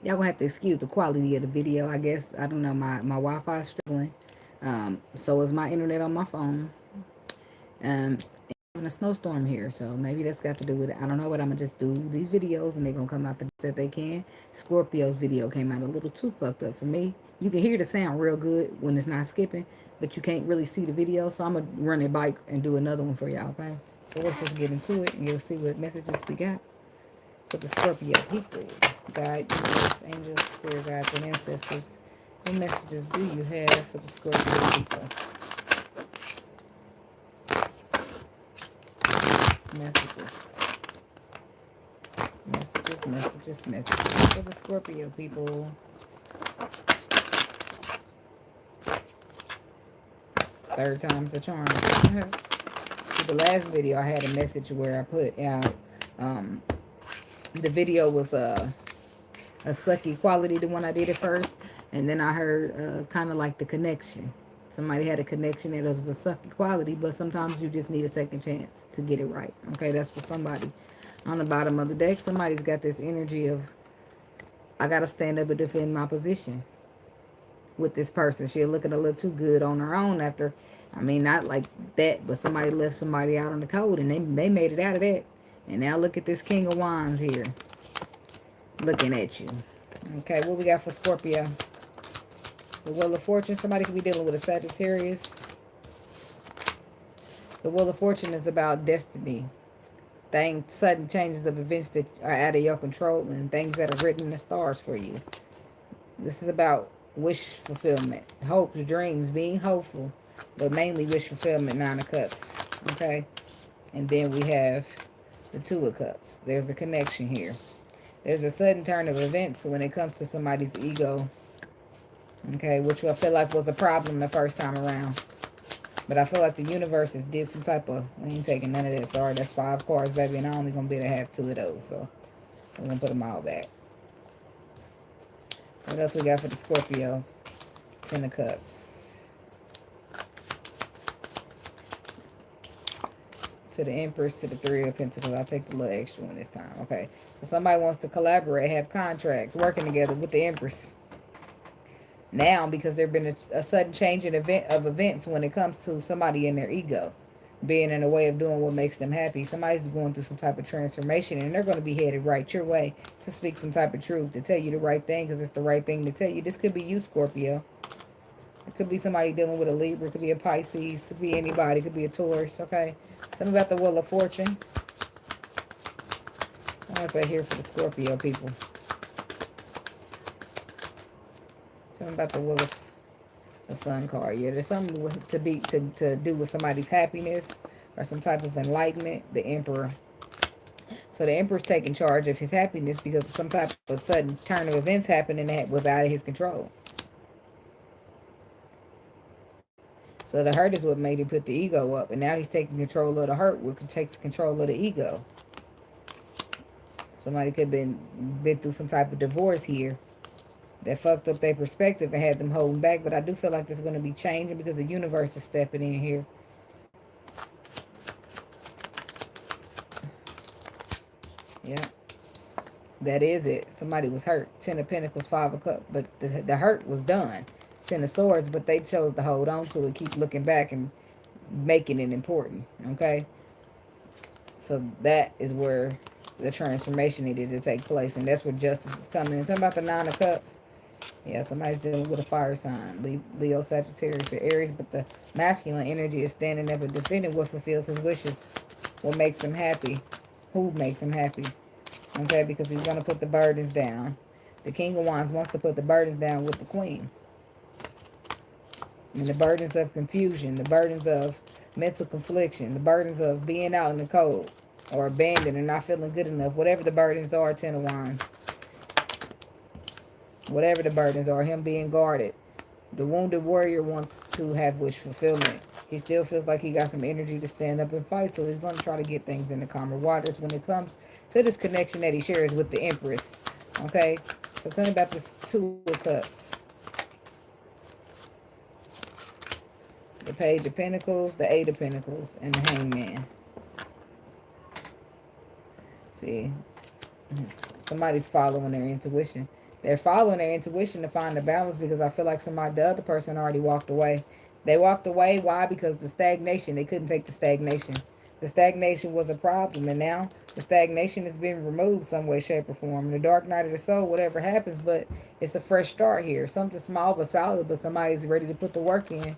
Y'all gonna have to excuse the quality of the video, I guess. I don't know, my Wi-Fi is struggling. So is my internet on my phone. Um, having a snowstorm here, so maybe that's got to do with it. I don't know, but I'm gonna just do these videos and they're gonna come out the best that they can. Scorpio's video came out a little too fucked up for me. You can hear the sound real good when it's not skipping, but you can't really see the video, so I'm gonna run it back and do another one for y'all, okay? So let's just get into it and you'll see what messages we got for the Scorpio people. God, universe, angels, spirit guides, and ancestors. What messages do you have for the Scorpio people? Messages. Messages for the Scorpio people. Third time's a charm. The last video I had a message where I put out the video was a sucky quality, the one I did at first, and then I heard kind of like the connection. Somebody had a connection that it was a sucky quality, but sometimes you just need a second chance to get it right. Okay, that's for somebody. On the bottom of the deck, somebody's got this energy of, I gotta stand up and defend my position with this person. She's looking a little too good on her own after, I mean, not like that, but somebody left somebody out on the cold and they made it out of that. And now look at this King of Wands here looking at you. Okay, what we got for Scorpio? The Wheel of Fortune. Somebody could be dealing with a Sagittarius. The Wheel of Fortune is about destiny. Sudden changes of events that are out of your control and things that are written in the stars for you. This is about wish fulfillment, hopes, dreams, being hopeful, but mainly wish fulfillment, Nine of Cups. Okay, and then we have the Two of Cups. There's a connection here. There's a sudden turn of events when it comes to somebody's ego. Okay, which I feel like was a problem the first time around. But I feel like the universe has did some type of, we ain't taking none of that. Sorry, that's 5 cards, baby, and I'm only going to be able to have 2 of those. So I'm going to put them all back. What else we got for the Scorpios? 10 of Cups. To the Empress, to the 3 of Pentacles. I'll take the little extra one this time. Okay, so somebody wants to collaborate, have contracts, working together with the Empress. Now, because there's been a sudden change in events when it comes to somebody in their ego, being in a way of doing what makes them happy. Somebody's going through some type of transformation, and they're going to be headed right your way to speak some type of truth, to tell you the right thing, because it's the right thing to tell you. This could be you, Scorpio. It could be somebody dealing with a Libra. It could be a Pisces. It could be anybody. It could be a Taurus. Okay. Tell me about the Wheel of Fortune. What's that here for the Scorpio people? Tell me about the Wheel of the Sun card. Yeah, there's something to do with somebody's happiness or some type of enlightenment. The Emperor. So the Emperor's taking charge of his happiness because some type of sudden turn of events happened and that was out of his control. So the hurt is what made him put the ego up, and now he's taking control of the hurt, which takes control of the ego. Somebody could have been through some type of divorce here that fucked up their perspective and had them holding back. But I do feel like there's going to be changing because the universe is stepping in here. Yeah. That is it. Somebody was hurt. 10 of Pentacles, 5 of Cups. But the hurt was done. 10 of Swords, but they chose to hold on to it, keep looking back and making it important. Okay? So that is where the transformation needed to take place. And that's where justice is coming in. Something about the 9 of Cups. Yeah, somebody's dealing with a fire sign. Leo, Sagittarius, or Aries. But the masculine energy is standing up and defending what fulfills his wishes. What makes him happy. Who makes him happy. Okay, because he's going to put the burdens down. The King of Wands wants to put the burdens down with the Queen. And the burdens of confusion. The burdens of mental confliction. The burdens of being out in the cold. Or abandoned and not feeling good enough. Whatever the burdens are, 10 of Wands. Whatever the burdens are, him being guarded. The wounded warrior wants to have wish fulfillment. He still feels like he got some energy to stand up and fight, so he's going to try to get things in the calmer waters when it comes to this connection that he shares with the Empress. Okay? So tell me about this 2 of Cups. The Page of Pentacles, the 8 of Pentacles, and the Hangman. See, somebody's following their intuition. They're following their intuition to find the balance, because I feel like the other person already walked away. They walked away. Why? Because the stagnation. They couldn't take the stagnation. The stagnation was a problem, and now the stagnation has been removed some way, shape, or form. The dark night of the soul, whatever happens, but it's a fresh start here. Something small but solid, but somebody's ready to put the work in.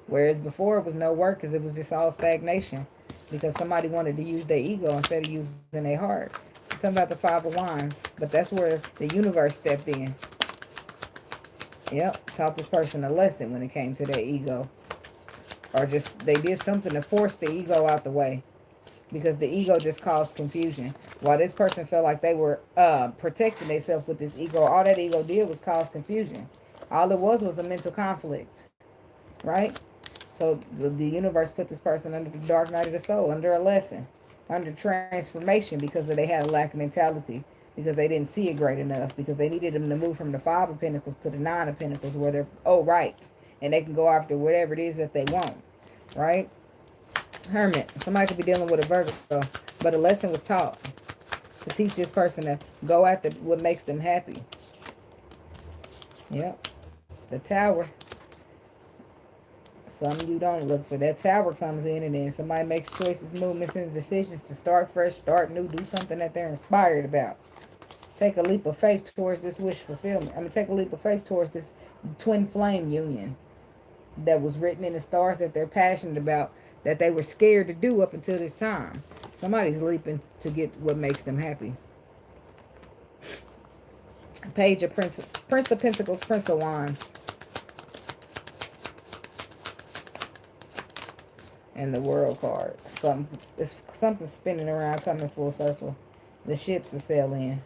Whereas before it was no work, because it was just all stagnation. Because somebody wanted to use their ego instead of using their heart. Something about the Five of Wands. But that's where the universe stepped in. Yep. Taught this person a lesson when it came to their ego. Or just, they did something to force the ego out the way. Because the ego just caused confusion. While this person felt like they were protecting themselves with this ego, all that ego did was cause confusion. All it was a mental conflict. Right? So the universe put this person under the dark night of the soul, under a lesson, under transformation, because they had a lack of mentality, because they didn't see it great enough, because they needed them to move from the Five of Pentacles to the Nine of Pentacles, where they're right, and they can go after whatever it is that they want, right? Hermit. Somebody could be dealing with a Virgo, but a lesson was taught to teach this person to go after what makes them happy. Yep. The Tower. Some of you don't look. So that Tower comes in, and then somebody makes choices, movements, and decisions to start fresh, start new, do something that they're inspired about. Take a leap of faith towards this wish fulfillment. I mean, take a leap of faith towards this twin flame union that was written in the stars, that they're passionate about, that they were scared to do up until this time. Somebody's leaping to get what makes them happy. Page of Prince of Pentacles, Prince of Wands. And the World card. It's something spinning around, coming full circle. The ships are sailing.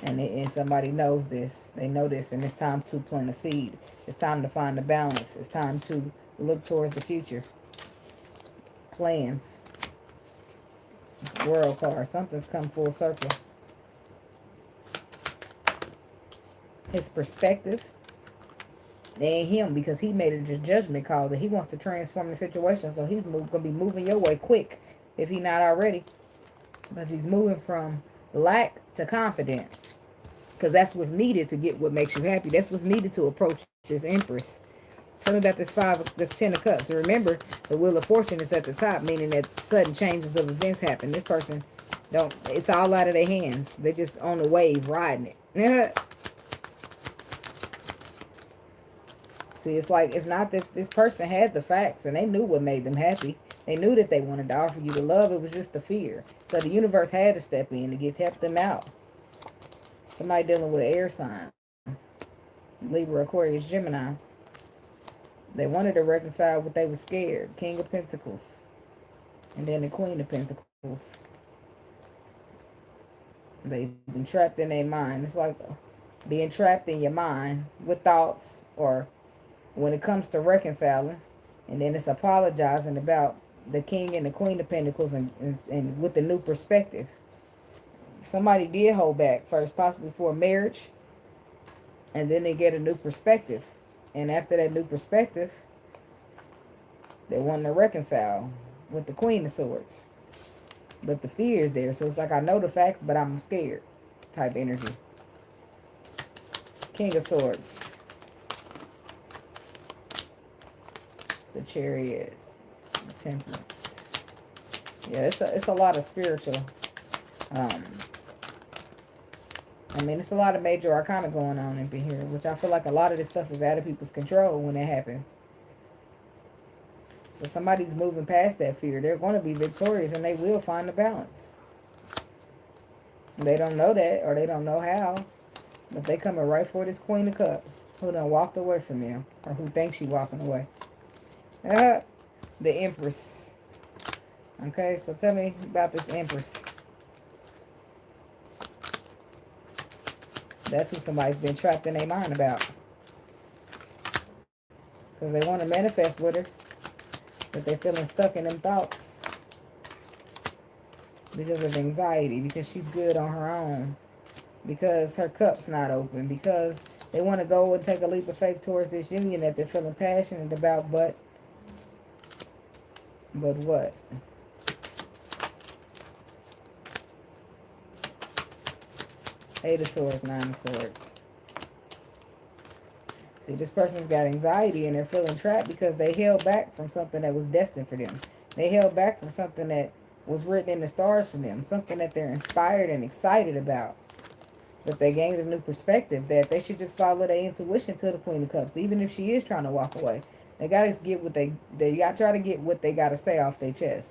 And somebody knows this. They know this, and it's time to plant a seed. It's time to find a balance. It's time to look towards the future. Plans. World card. Something's come full circle. His perspective. They ain't him, because he made a judgment call that he wants to transform the situation. So he's going to be moving your way quick, if he's not already. Because he's moving from lack to confident. Because that's what's needed to get what makes you happy. That's what's needed to approach this Empress. Tell me about this Ten of Cups. And remember, the Wheel of Fortune is at the top, meaning that sudden changes of events happen. This person, it's all out of their hands. They're just on the wave, riding it. See, it's like, it's not that this person had the facts and they knew what made them happy. They knew that they wanted to offer you the love. It was just the fear. So the universe had to step in to help them out. Somebody dealing with an air sign. Libra, Aquarius, Gemini. They wanted to reconcile, but they were scared. King of Pentacles. And then the Queen of Pentacles. They've been trapped in their mind. It's like being trapped in your mind with thoughts, or when it comes to reconciling, and then it's apologizing about the King and the Queen of Pentacles, and with the new perspective. Somebody did hold back first, possibly for a marriage, and then they get a new perspective. And after that new perspective, they want to reconcile with the Queen of Swords. But the fear is there. So it's like, I know the facts, but I'm scared type energy. King of Swords. The Chariot. The Temperance. Yeah, it's a lot of spiritual. I mean, it's a lot of major arcana going on in here, which I feel like a lot of this stuff is out of people's control when it happens. So somebody's moving past that fear. They're going to be victorious, and they will find the balance. They don't know that, or they don't know how, but they coming right for this Queen of Cups, who done walked away from them, or who thinks she's walking away. The Empress. Okay, so tell me about this Empress. That's who somebody's been trapped in their mind about. Because they want to manifest with her, but they're feeling stuck in them thoughts. Because of anxiety, because she's good on her own. Because her cup's not open. Because they want to go and take a leap of faith towards this union that they're feeling passionate about, but what? Eight of Swords, Nine of Swords. See, this person's got anxiety and they're feeling trapped because they held back from something that was destined for them. They held back from something that was written in the stars for them. Something that they're inspired and excited about. But they gained a new perspective that they should just follow their intuition to the Queen of Cups. Even if she is trying to walk away. They got to get what they got to try to get what they got to say off their chest.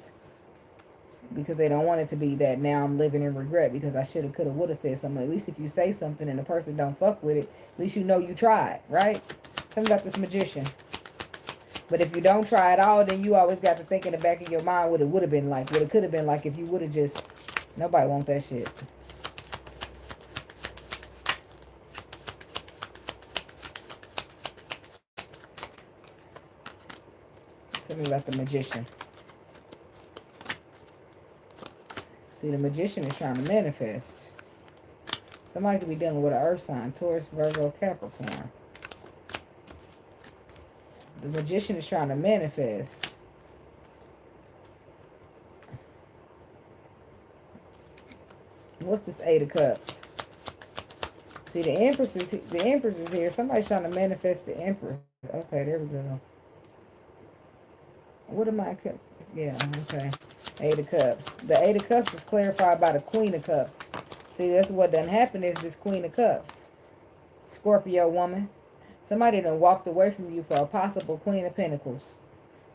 Because they don't want it to be that now I'm living in regret because I should have, could have, would have said something. At least if you say something and the person don't fuck with it, at least you know you tried, right? Tell me about this Magician. But if you don't try at all, then you always got to think in the back of your mind what it would have been like. What it could have been like if you would have just... Nobody wants that shit. Tell me about the Magician. See, the Magician is trying to manifest. Somebody could be dealing with an earth sign. Taurus, Virgo, Capricorn. The Magician is trying to manifest. What's this Eight of Cups? See, the Empress is here. Somebody's trying to manifest the Emperor. Okay, there we go. What am I... Yeah, okay. Eight of Cups. The Eight of Cups is clarified by the Queen of Cups. See, that's what done happened is this Queen of Cups. Scorpio woman. Somebody done walked away from you for a possible Queen of Pentacles.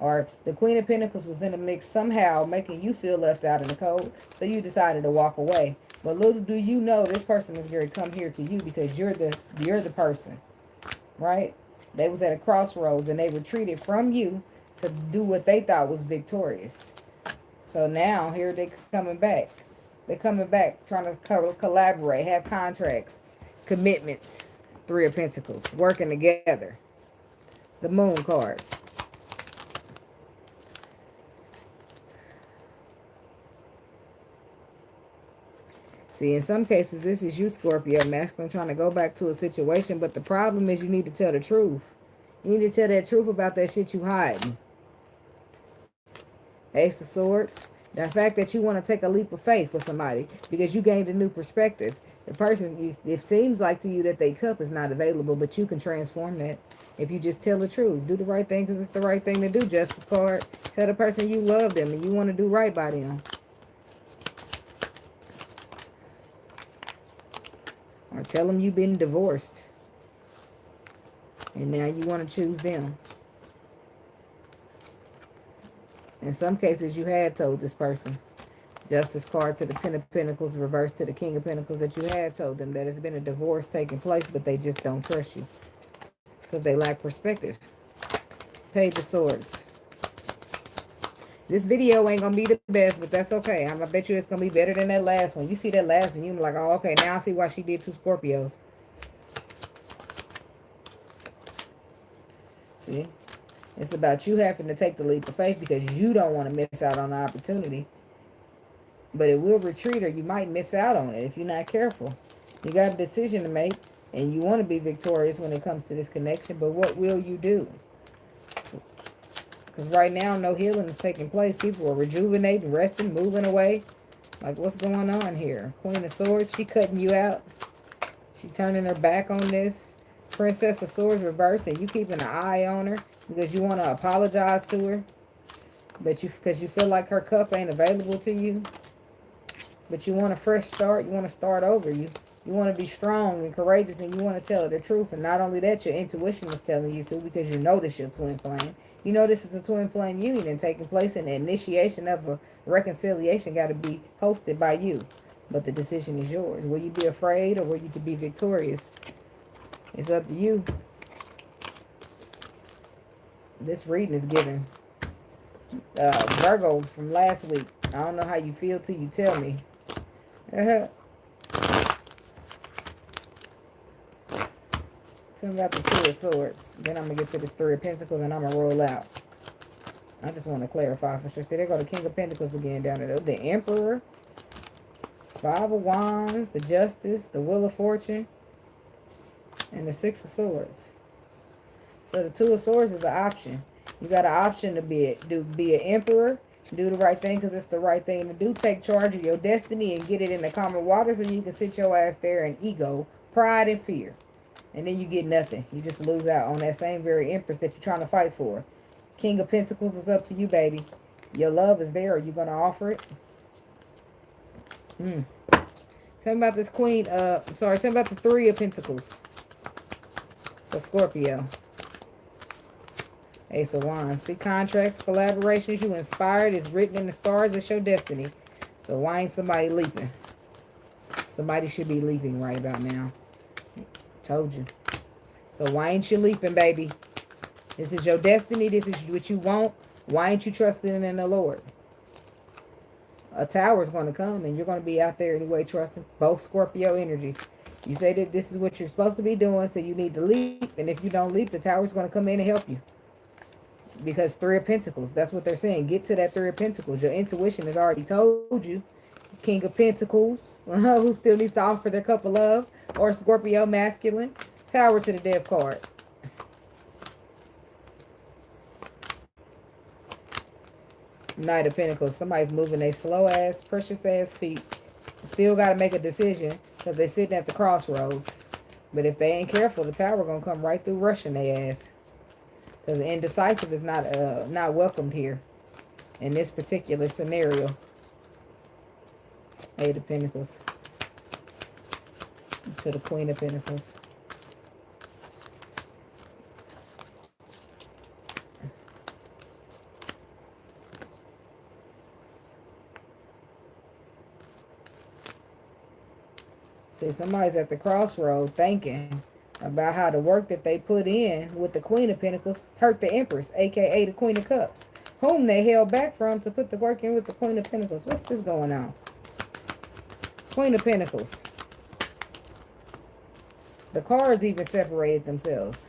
Or the Queen of Pentacles was in the mix somehow, making you feel left out in the cold. So you decided to walk away. But little do you know, this person is going to come here to you because you're the person. Right? They was at a crossroads and they retreated from you to do what they thought was victorious. So now, here they coming back. They're coming back, trying to collaborate, have contracts, commitments. Three of Pentacles, working together. The Moon card. See, in some cases, this is you, Scorpio, masculine, trying to go back to a situation. But the problem is you need to tell the truth. You need to tell that truth about that shit you hiding. Ace of Swords. The fact that you want to take a leap of faith with somebody because you gained a new perspective. The person, it seems like to you that their cup is not available, but you can transform that if you just tell the truth. Do the right thing because it's the right thing to do, Justice card. Tell the person you love them and you want to do right by them. Or tell them you've been divorced. And now you want to choose them. In some cases, you had told this person. Justice card to the Ten of Pentacles, reverse to the King of Pentacles, that you had told them that it's been a divorce taking place, but they just don't trust you. Because they lack perspective. Page of Swords. This video ain't going to be the best, but that's okay. I bet you it's going to be better than that last one. You see that last one, you're like, oh, okay, now I see why she did 2 Scorpios. See? It's about you having to take the leap of faith because you don't want to miss out on the opportunity. But it will retreat or you might miss out on it if you're not careful. You got a decision to make and you want to be victorious when it comes to this connection. But what will you do? Because right now, no healing is taking place. People are rejuvenating, resting, moving away. Like, what's going on here? Queen of Swords, she cutting you out. She turning her back on this. Princess of Swords reverse, and you keeping an eye on her because you want to apologize to her. But because you feel like her cup ain't available to you. But you want a fresh start. You want to start over. You want to be strong and courageous, and you want to tell her the truth. And not only that, your intuition is telling you to because you know this your twin flame. You know this is a twin flame union taking place, and the initiation of a reconciliation got to be hosted by you. But the decision is yours. Will you be afraid or will you be victorious? It's up to you. This reading is given Virgo from last week. I don't know how you feel till you tell me. Tell me about the Two of Swords. Then I'm going to get to this Three of Pentacles and I'm going to roll out. I just want to clarify for sure. See, there go the King of Pentacles again down there. The Emperor. Five of Wands. The Justice. The Wheel of Fortune. And the Six of Swords. So the Two of Swords is an option. You got an option to be an emperor Do the right thing because it's the right thing to do. Take charge of your destiny and get it in the common waters, or you can sit your ass there in ego, pride, and fear. And then you get nothing. You just lose out on that same very empress that you're trying to fight for. King of Pentacles is up to you, baby. Your love is there. Are you going to offer it? Tell me about this Queen. I'm sorry. Tell me about the Three of Pentacles for Scorpio. Ace of Wands. See, contracts, collaborations, you inspired. It's written in the stars. It's your destiny. So why ain't somebody leaping? Somebody should be leaping right about now. Told you. So why ain't you leaping, baby? This is your destiny. This is what you want. Why ain't you trusting in the Lord? A tower is going to come and you're going to be out there anyway trusting. Both Scorpio energies. You say that this is what you're supposed to be doing, so you need to leap. And if you don't leap, the tower is going to come in and help you. Because Three of Pentacles, that's what they're saying. Get to that Three of Pentacles. Your intuition has already told you. King of Pentacles, who still needs to offer their cup of love. Or Scorpio masculine. Tower to the Death card. Knight of Pentacles. Somebody's moving their slow ass, precious ass feet. Still got to make a decision because they're sitting at the crossroads. But if they ain't careful, the tower going to come right through rushing their ass. Because indecisive is not welcomed here in this particular scenario. Eight of Pentacles to the Queen of Pentacles. See, somebody's at the crossroad thinking about how the work that they put in with the Queen of Pentacles hurt the Empress, aka the Queen of Cups, whom they held back from to put the work in with the Queen of Pentacles. What's this going on? Queen of Pentacles. The cards even separated themselves.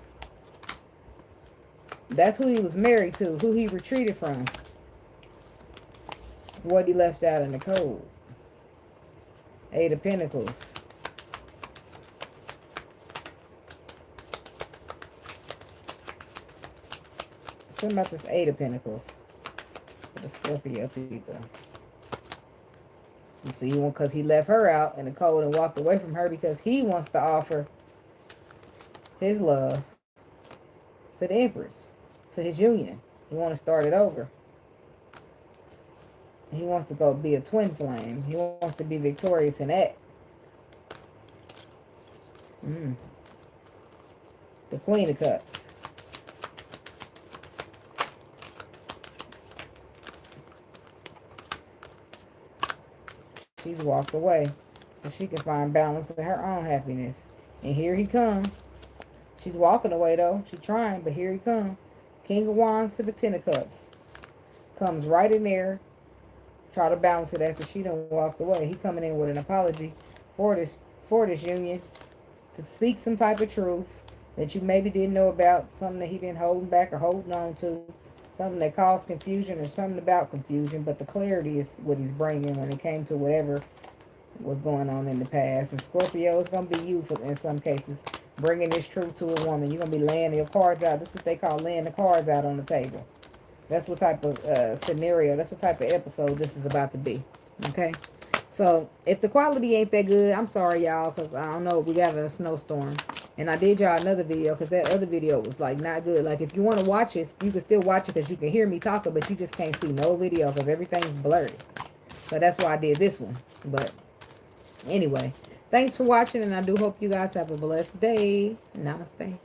That's who he was married to, who he retreated from. What he left out in the cold. Eight of Pentacles. Something about this Eight of Pentacles for the Scorpio people. So you want, because he left her out in the cold and walked away from her because he wants to offer his love to the Empress, to his union. He wants to start it over. He wants to go be a twin flame. He wants to be victorious in that. The Queen of Cups. She's walked away so she can find balance in her own happiness. And here he comes. She's walking away though. She's trying, but here he comes. King of Wands to the Ten of Cups. Comes right in there. Try to balance it after she done walked away. He coming in with an apology for this union. To speak some type of truth that you maybe didn't know about. Something that he been holding back or holding on to. Something that caused confusion or something about confusion. But the clarity is what he's bringing when it came to whatever was going on in the past. And Scorpio is going to be you for, in some cases, bringing this truth to a woman. You're going to be laying your cards out. This is what they call laying the cards out on the table. That's what type of scenario, that's what type of episode this is about to be. Okay? So, if the quality ain't that good, I'm sorry, y'all, because I don't know, we having a snowstorm. And I did y'all another video, because that other video was, like, not good. Like, if you want to watch it, you can still watch it, because you can hear me talking, but you just can't see no video, because everything's blurry. So, that's why I did this one. But, anyway, thanks for watching, and I do hope you guys have a blessed day. Namaste.